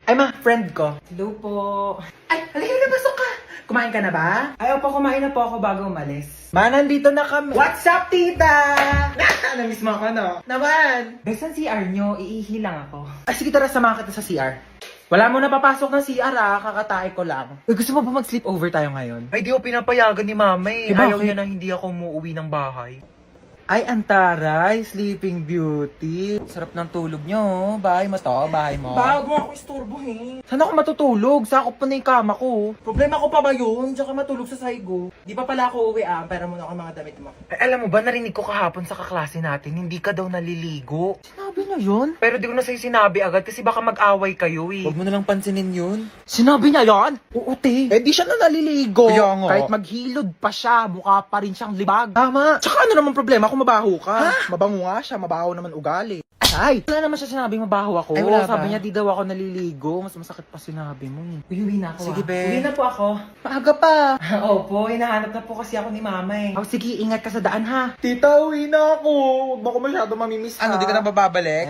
Ay ma, friend ko. Hello po. Ay, halika na, pasok ka. Kumain ka na ba? Ay, opo, kumain na po ako bago umalis. Ma, nandito na kami. What's up, tita? Namiss mo ako, no? Naman. Besan CR nyo, iihi lang ako. Ay, sige, tara, samahan kita sa CR. Wala mo na papasok ng CR kakatae ko lang. Uy, gusto mo ba mag-sleep over tayo ngayon? Ay, di ko pinapayagan ni mama eh. Bakit? Ayaw niya na hindi ako umuwi ng bahay. Ay, antaray, Sleeping Beauty. Sarap ng tulog nyo, bahay mo to, bahay mo. Bago ako istorbohin. Saan ako matutulog? Sakop pa na yung kama ko. Problema ko pa ba yun? Tsaka matulog sa saigo. Di pa pala ako uwi pera mo na ako mga damit mo. Ay, alam mo ba, narinig ko kahapon sa kaklase natin, hindi ka daw naliligo. Sinabi niya yun? Pero di ko na sa'yo sinabi agad kasi baka mag-away kayo eh. Huwag mo nalang pansinin yun. Sinabi niya yan? Oo, te. Eh, di siya na naliligo. Kaya nga. Kahit maghilod pa siya, mukha pa rin siyang libag. Tama. Tsaka ano naman problema kung mabaho ka? Ha? Mabango nga siya, mabaho naman ugali. Ay, wala naman siya sinabing mabaho ako. Ay, wala ba? Sabi niya di daw ako naliligo. Mas masakit pa sinabi mo eh. Uwi na ako. Sige, be. Uwi na po ako. Maaga pa. Opo, hinahanap na po kasi ako ni mama eh. Oh, sige, ingat ka sa daan ha. Tita, uwi na ako. Huwag mo ako masyado mamimiss Ano, di ka na bababalik?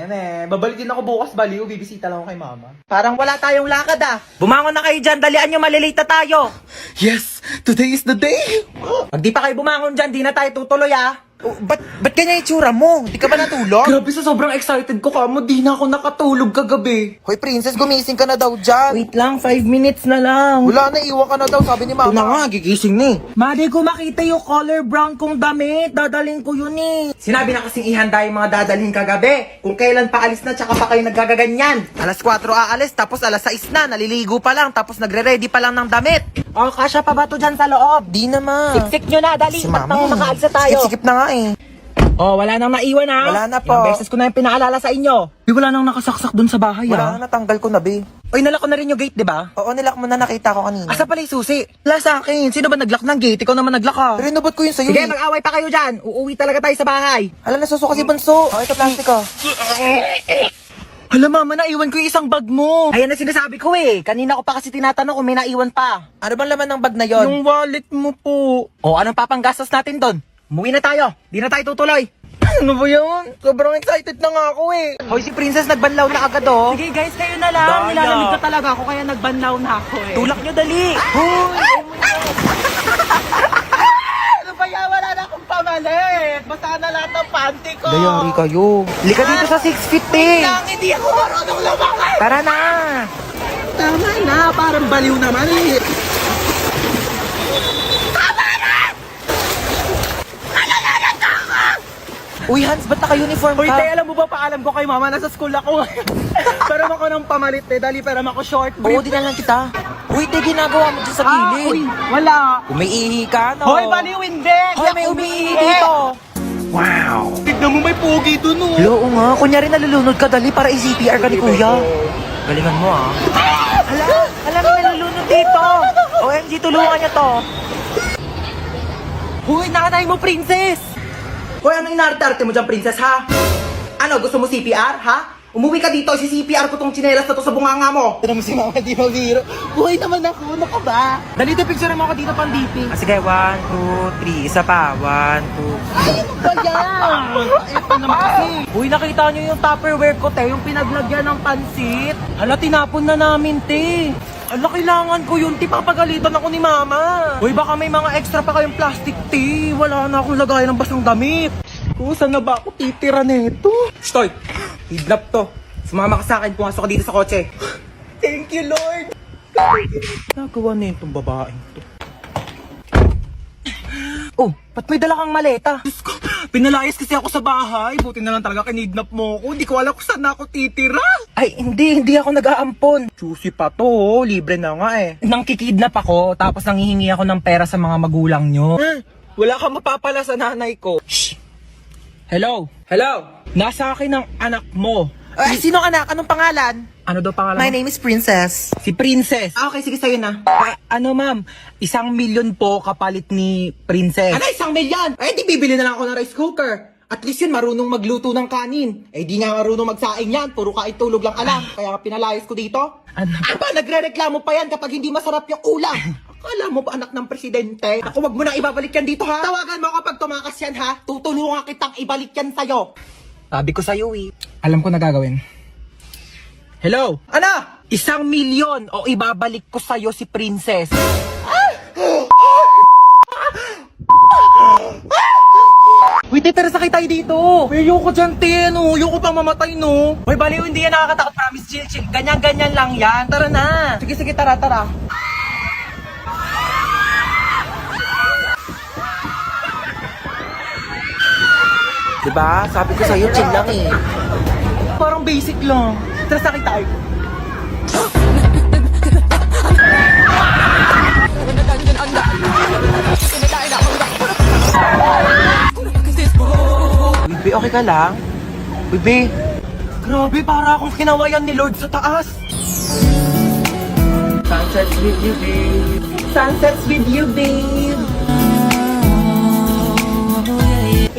babalik din ako bukas baliw. Bibisita lang ako kay mama. Parang wala tayong lakad ah. Bumangon na kayo dyan, dalian nyo, malilate na tayo. Yes, today is the day. Pag di pa kayo bumangon dyan, di na tayo tutuloy ba't kanya itsura mo? Di ka ba natulog? Grabe, sa sobrang excited ko kamo, di na ako nakatulog kagabi. Hoy, princess, gumising ka na daw dyan. Wait lang, 5 minutes na lang. Wala na, iwan ka na daw, sabi ni mama. Ito na nga, gigising ni. Madi ko makita yung color brown kong damit. Dadaling ko yun eh. Sinabi na kasing ihanda yung mga dadalhin kagabi. Kung kailan pa alis na, tsaka pa kayo naggagaganyan. Alas 4 aalis, tapos alas 6 na, naliligo pa lang, tapos nagre-ready pa lang ng damit. Oh, kasya pa ba to dyan sa loob? Di naman. Siksik nyo na, dali. Si Ba't mama. nang makaalsa tayo? Sikip na nga eh. Oh, wala nang naiwan ha? Wala na po. Ilang beses ko na yung pinaalala sa inyo. Wala nang nakasaksak dun sa bahay Wala na, natanggal ko na, be. Oy, nalak ko na rin yung gate, di ba? Oo, nilak mo na, nakita ko kanina. Asa pala yung susi? Wala sa akin. Sino ba naglock ng gate? Ikaw naman naglock ka. Pero inubot ko yun sa'yo Sige, eh. mag-away pa kayo dyan. Uuwi talaga tayo sa bahay. Hala, nasusuka si Bunso. Oh, ito plastic ko. Hala mama, naiwan ko yung isang bag mo. Ayan na sinasabi ko eh. Kanina ko pa kasi tinatanong kung may naiwan pa. Ano bang laman ng bag na yon? Yung wallet mo po. O, anong papanggastos natin doon? Umuwi na tayo. Di na tayo tutuloy. Ano ba yun? Sobrang excited na nga ako eh. Hoy, si Princess nagbanlaw na agad oh. Sige guys, kayo na lang. Daya. Nilalamig ka talaga ako kaya nagbanlaw na ako eh. Tulak nyo, dali. Hoy! Ano ba yan? Wala na akong pamalit. Basta na lahat ng panty ko. Dayari kayo. Lika dito sa 6 feet eh. Lang, hindi ako marunong lumakad. Tara na. Tama na, parang baliw naman eh. Uy, Hans, ba't naka-uniform Uy, ka? te, alam mo ba, paalam ko kay mama, nasa school ako. Pero ako ng pamalit, te, dali, pero ako short Oo, di na lang kita. Uy, te, ginagawa mo dyan sa gilid. uy, wala. Umiihi ka, no? Hoy, baliw, hindi. Hoy, may umiihi dito. Wow. Tignan mo, may pogi dun, oh. Oo nga, kunyari nalulunod ka, dali, para i-CPR ka ni kuya. Galingan mo, Hala, may nalulunod dito. OMG, tulungan niya to. Hoy, nakatay mo, princess. Hoy, ano inarte-arte mo dyan, princess, ha? Ano, gusto mo CPR, ha? Umuwi ka dito, si-CPR ko tong tsinelas na to sa bunganga mo. Tignan mo si mama, di mabiro. Buhay naman ako, ano ka ba? Dali, picture mo ako dito, pang DP. Sige, 1, 2, 3, isa pa, 1, 2. Ba yan? Ito naman kasi. Uy, nakita nyo yung Tupperware ko, te, yung pinaglagyan ng pansit. Hala, tinapon na namin, te. Hala, kailangan ko yun, te, papagalitan ako ni mama. Uy, baka may mga extra pa kayong plastic, te. Wala na akong lagayan ng basang damit. Saan na ba ako titira nito? Stoy! Hidlap to. Sumama ka sa akin, pumasok ka dito sa kotse. Thank you, Lord! Nagawa na itong babaeng to. Oh, ba't may dala kang maleta? Diyos ko, pinalayas kasi ako sa bahay. Buti na lang talaga kinidnap mo ako. Hindi ko alam kung saan ako titira. Ay, hindi ako nag-aampon. Juicy pa to, oh. Libre na nga eh. Nang kikidnap ako, tapos nanghihingi ako ng pera sa mga magulang nyo. Wala kang mapapala sa nanay ko. Shh! Hello? Hello? Nasa akin ang anak mo. Ay, sino anak? Anong pangalan? Ano daw pangalan My mo? name is Princess. Si Princess. Okay, sige sa'yo na. Ano ma'am, 1,000,000 po kapalit ni Princess. Ano, 1,000,000? Eh, di bibili na lang ako ng rice cooker. At least yun, marunong magluto ng kanin. Eh, di nga marunong magsaing yan. Puro kain tulog lang alam. Kaya pinalayas ko dito. Ano? Aba, nagre-reklamo pa yan kapag hindi masarap yung ulam. Akala mo ba anak ng presidente? Ako, wag mo na ibabalik yan dito ha. Tawagan mo kapag tumakas yan ha. Tutulungan kitang ibalik yan sa'yo. Sabi ko sa'yo eh. Alam ko na gagawin. Hello? Ano? 1,000,000 o ibabalik ko sa'yo si Princess. Wait, tara sakay tayo dito. Ayoko dyan, te, no. Ayoko pang mamatay, no. Hoy, baliw, hindi yan nakakatakot. Promise, chill, chill. Ganyan-ganyan lang yan. Tara na. Sige, sige, tara, tara. Diba? Sabi ko sa'yo, chill lang eh. Parang basic lang. Tara sakay tayo. Bibi, okay ka lang? Bibi, Grabe, para akong kinawayan ni Lord sa taas. Sunsets with you, babe. Sunsets with you, babe.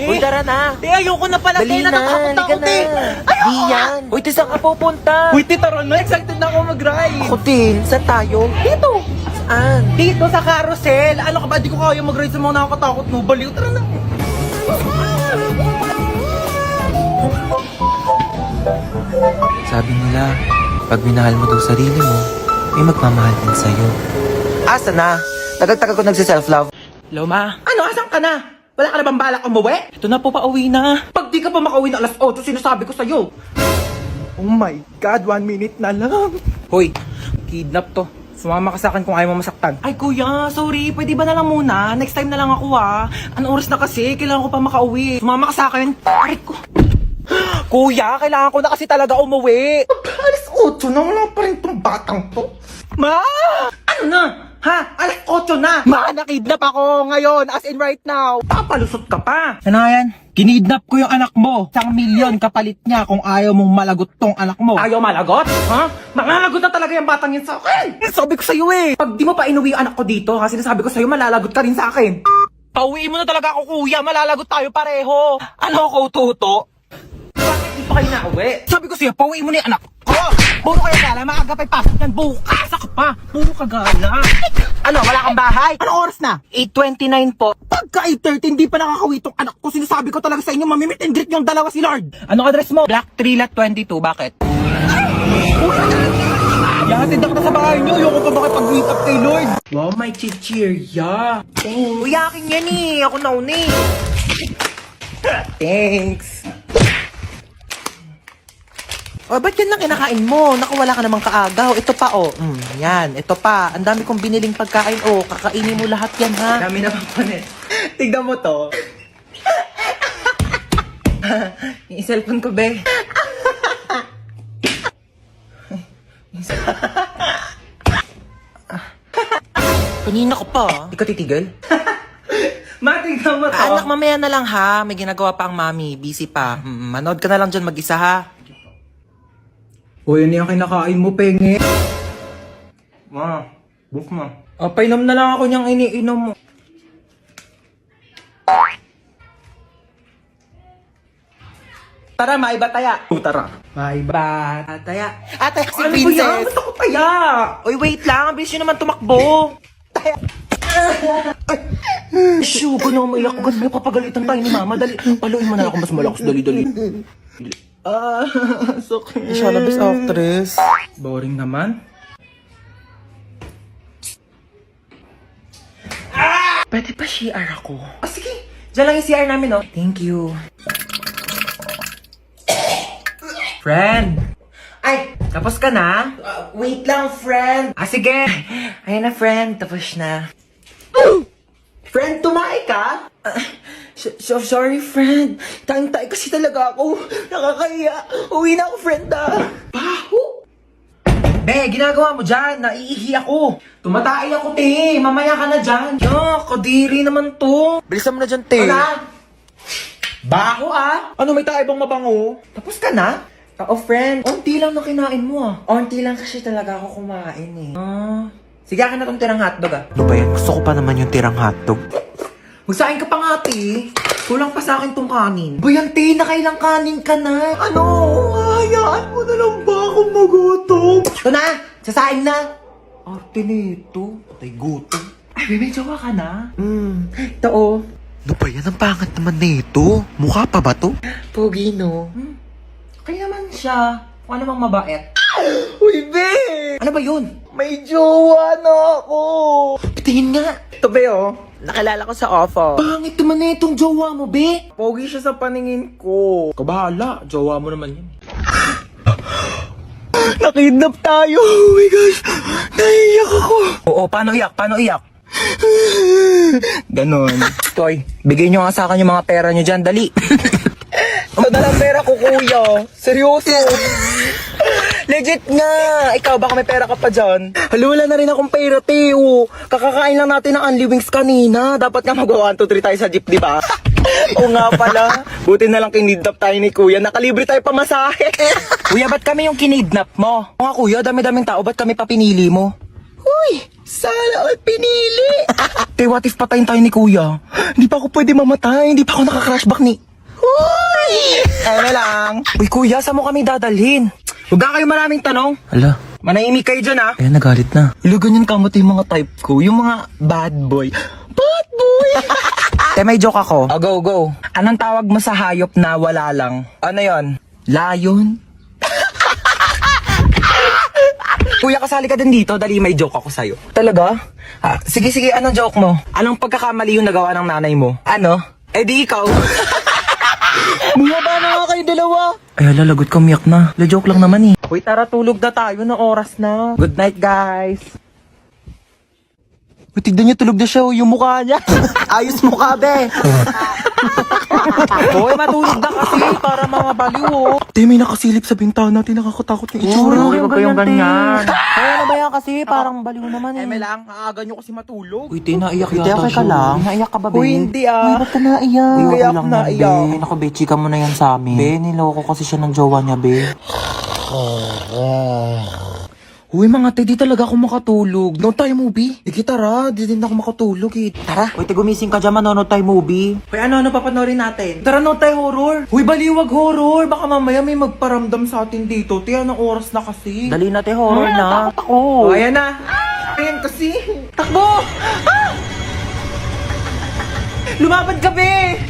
uy, tara na. Te, ayoko na pala, te. Dali na, Natatakot halika ako, na. te. Di yan. Uy, te, saan ka pupunta? Uy, te, tara na. Excited na ako mag-ride. Ako din, saan tayo? Dito. Saan? Dito sa carousel. Ano ka ba? Di ko kaya mag-ride sa mga nakakatakot, no? Baliw, tara na. Sabi nila, pag minahal mo daw sarili mo, may magmamahal din sa'yo. Asa na? Tagal-tagal ko nagsi-self-love. Loma. Ano, asan ka na? Wala ka na bang balak umuwi? Ito na po, pauwi na. Pag di ka pa makauwi na alas 8, sinasabi ko sa'yo. Oh my God, 1 minute na lang. Hoy, kidnap to. Sumama ka sa akin kung ayaw mo masaktan. Ay kuya, sorry. Pwede ba na lang muna? Next time na lang ako ah. Anong oras na kasi? Kailangan ko pa makauwi. Sumama ka sa akin. Aray ko. Kuya, kailangan ko na kasi talaga umuwi. Alas 8 na, wala pa rin tong batang to. Ma! Ano na? Ha? Alas 8 na! Ma, nakidnap ako ngayon, as in right now. Papalusot ka pa. Ano yan? Kinidnap ko yung anak mo. 1,000,000 kapalit niya kung ayaw mong malagot tong anak mo. Ayaw malagot? Ha? Malalagot na talaga yung batang yun sa akin. Sabi ko sa'yo eh. Pag di mo pa inuwi yung anak ko dito, kasi sinasabi ko sa'yo, malalagot ka rin sa akin. Pauwiin mo na talaga ako, kuya. Malalagot tayo pareho. Ano ko, tuto? Bakit di pa kayo nauwi? Sabi ko sa'yo, pauwiin mo na yung anak ko. Puro kayo gala, maaga pa'y pasok yan. Bukas ako pa. Puro ka gala. Ano, wala kang bahay? Anong oras na? 8:29 po. Pagka 8:30, hindi pa nakakawi tong anak ko. Sinasabi ko talaga sa inyo, mamimit and greet yung dalawa si Lord. Anong address mo? Black 3 Lot 22. Bakit? Yahatid ako na sa bahay niyo. Ayoko pa makipag-meet up kay Lord. Wow, may chichirya. Oh. Uy, akin yan eh. Ako na uni. Thanks. O, ba't yan lang kinakain mo? Naku, wala ka namang kaagaw. Ito pa, oh. Yan, ito pa. Ang dami kong biniling pagkain, oh. Kakainin mo lahat yan, ha? Dami naman po net. Tignan mo to. Yung cellphone ko, be. Kanina ko pa. Di ka titigil? Matignan mo to. Anak, mamaya na lang, ha? May ginagawa pa ang mami. Busy pa. Manood ka na lang dyan mag-isa, ha? O, yun yung kinakain mo, penge. Ma, book mo. Painom na lang ako niyang iniinom mo. Tara, maiba taya. Tara. Maiba taya. Atay, si Ano ba yan? Princess. Gusto ko taya. Uy, wait lang. Ang bilis nyo naman tumakbo. Shoo, ko na umiyak ko. Ganun papagalitan tayo ni Mama. Dali, paluin mo na ako mas malakas. Dali, dali. Okay. Siya na best actress. Boring naman. Pwede pa CR ako? Sige. Diyan lang yung CR namin, no? Thank you. Friend. Ay, tapos ka na? Wait lang, friend. Sige. Ayun na, friend. Tapos na. Friend, tumae ka? Sorry, friend. Tayong-tay kasi talaga ako. Nakakahiya. Uwi na ako, friend, Baho! Be, ginagawa mo dyan. Naiihi ako. Tumatay ako, te. Mamaya ka na dyan. Kadiri naman to. Bilisan mo na dyan, te. Wala. Baho, ah. Ano, may tayo bang mabango? Tapos ka na? Oo, friend. Unti lang na kinain mo, ah. Onti lang kasi talaga ako kumain, eh. Sige, akin na tong tirang hotdog, ah. Ano ba yan? Gusto ko pa naman yung tirang hotdog. Magsain ka pa nga, te. Kulang pa sa akin tong kanin. Bayan, te, nakailang kanin ka na. Ano? Hayaan mo na lang ba akong magutom? Ito na! Sasain na! Arte nito. Patay gutom. Ay, may jowa ka na? Ito, oh. Ano ba yan? Ang pangat naman nito. Mukha pa ba to? Pogi, no? Kaya naman siya. Kung ano mang mabait. Uy, be! Ano ba yun? May jowa na ako! Tingin nga. Ito, be, oh. Nakilala ko sa offer. Pangit naman na itong jowa mo, be. Pogi siya sa paningin ko. Kabahala, jowa mo naman yun. Nakidnap tayo! Oh my gosh! Naiiyak ako! Oo, paano iyak? Paano iyak? Ganon. Toy, bigay nyo nga sa akin yung mga pera nyo dyan, dali. Ang dalang pera ko, kuya. Seryoso. Legit nga! Ikaw, baka may pera ka pa dyan. Hala, wala na rin akong pera, Teo. Kakakain lang natin ng Unli Wings kanina. Dapat nga mag-1, 2, 3 tayo sa jeep, di ba? Oo nga pala. Buti na lang kinidnap tayo ni kuya. Nakalibre tayo pamasahe. Kuya, ba't kami yung kinidnap mo? Mga kuya, dami-daming tao, ba't kami pa pinili mo? Uy, sana all pinili. Te, what if patayin tayo ni kuya? Hindi pa ako pwede mamatay. Hindi pa ako naka-crashback ni... Uy! Ano lang? Uy, kuya, saan mo kami dadalhin? Huwag ka kayo maraming tanong. Hala, Manahimik kayo dyan, ha? kaya nagalit na. Ilo, ganyan kamot yung mga type ko. Yung mga bad boy. Bad boy! Te, may joke ako. Oh, go, go. Anong tawag mo sa hayop na wala lang? Ano yon? Lion? Kuya, kasali ka din dito. Dali, may joke ako sa'yo. Talaga? Sige, sige, anong joke mo? Anong pagkakamali yung nagawa ng nanay mo? Ano? Eh di ikaw. Bumaba na nga kayo dalawa. Ay, lalagot ka, miyak na. La joke lang naman eh. Uy, tara, tulog na tayo na oras na. Good night, guys. Uy, tignan niyo, tulog na siya, oh, yung mukha niya. Ayos mukha, be. Hoy, matulog na kasi para mga baliw, oh. Te, may nakasilip sa bintana. Tinakakatakot yung itsura. Huwag kayong ganyan. Ay, ano ba yan kasi? Parang baliw naman eh. Eme lang, aaga nyo kasi matulog. Uy, te, naiyak Uy, te, yata okay ka siya. lang? Naiyak ka ba, be? Uy, hindi ah. ba't ka naiyak? Uy, okay kaya lang ako yan, naiyak. be. Naku, be, chika mo na yan sa amin. Be, niloko kasi siya ng jowa niya, be. Uy, mga te, di talaga ako makatulog. Noon tayo movie. Sige, tara. Di din ako makatulog eh. Tara. Uy, te, gumising ka dyan, manonood tayo movie. Uy, ano papanorin natin? Tara, noon tayo horror. Uy, baliwag horror. Baka mamaya may magparamdam sa atin dito. Te, anong oras na kasi? Dali na, te, horror na. Takot ako. Oh, ayan na. Ayan kasi. Takbo! Ah! Lumapad ka, be!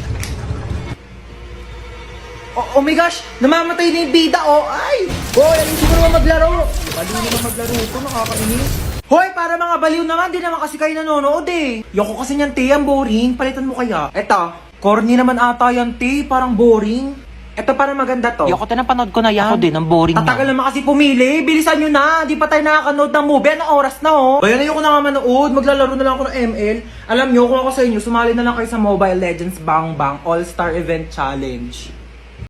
Oh my gosh! Namamatay na yung bida, oh! Ay! Hoy, alisin mo naman maglaro! Baliw naman maglaro ito, nakakainis. Hoy, para mga baliw naman, di naman kasi kayo nanonood eh. Yoko kasi niyan, te, ang boring. Palitan mo kaya. Eto, corny naman ata yan, te, parang boring. Eto, parang maganda to. Yoko, te, napanood ko na yan. Ako din, ang boring Tatagal na. naman kasi pumili. Bilisan nyo na. Di pa tayo nakakanood ng movie. Anong oras na, oh? Ayan, ayoko na nga manood. Maglalaro na lang ako ng ML. Alam nyo, kung ako sa inyo, sumali na lang kayo sa Mobile Legends Bang Bang All-Star Event Challenge.